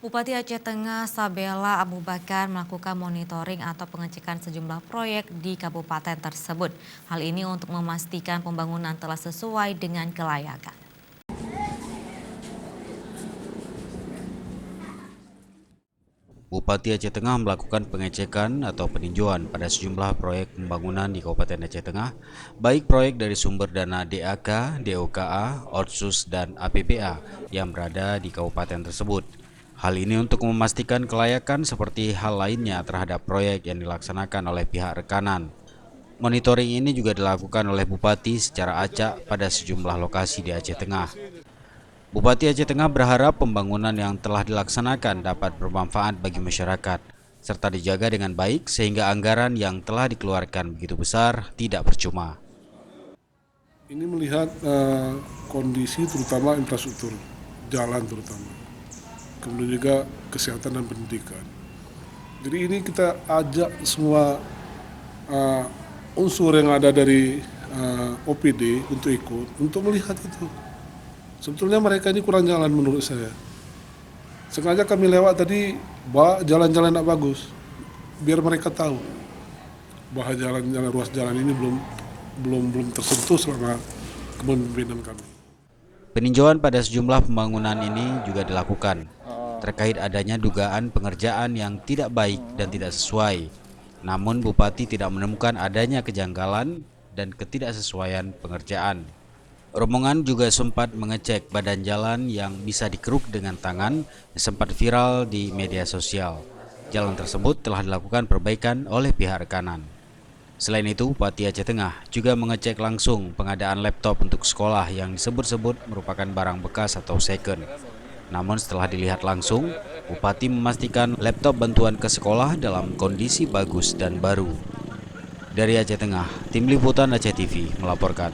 Bupati Aceh Tengah Sabela Abu Bakar melakukan monitoring atau pengecekan sejumlah proyek di kabupaten tersebut. Hal ini untuk memastikan pembangunan telah sesuai dengan kelayakan. Bupati Aceh Tengah melakukan pengecekan atau peninjauan pada sejumlah proyek pembangunan di Kabupaten Aceh Tengah, baik proyek dari sumber dana DAK, DOKA, Otsus, dan APBA yang berada di kabupaten tersebut. Hal ini untuk memastikan kelayakan seperti hal lainnya terhadap proyek yang dilaksanakan oleh pihak rekanan. Monitoring ini juga dilakukan oleh Bupati secara acak pada sejumlah lokasi di Aceh Tengah. Bupati Aceh Tengah berharap pembangunan yang telah dilaksanakan dapat bermanfaat bagi masyarakat, serta dijaga dengan baik sehingga anggaran yang telah dikeluarkan begitu besar tidak percuma. Ini melihat kondisi terutama infrastruktur, jalan terutama, kemudian juga kesehatan dan pendidikan. Jadi ini kita ajak semua unsur yang ada dari OPD untuk ikut, untuk melihat itu. Sebetulnya mereka ini kurang jalan menurut saya. Sengaja kami lewat tadi, jalan-jalan tidak bagus, biar mereka tahu bahwa jalan-jalan ruas jalan ini belum tersentuh selama kepemimpinan kami. Peninjauan pada sejumlah pembangunan ini juga dilakukan terkait adanya dugaan pengerjaan yang tidak baik dan tidak sesuai. Namun Bupati tidak menemukan adanya kejanggalan dan ketidaksesuaian pengerjaan. Rombongan juga sempat mengecek badan jalan yang bisa dikeruk dengan tangan yang sempat viral di media sosial. Jalan tersebut telah dilakukan perbaikan oleh pihak rekanan. Selain itu, Bupati Aceh Tengah juga mengecek langsung pengadaan laptop untuk sekolah yang disebut-sebut merupakan barang bekas atau second. Namun setelah dilihat langsung, Bupati memastikan laptop bantuan ke sekolah dalam kondisi bagus dan baru. Dari Aceh Tengah, Tim Liputan Aceh TV melaporkan.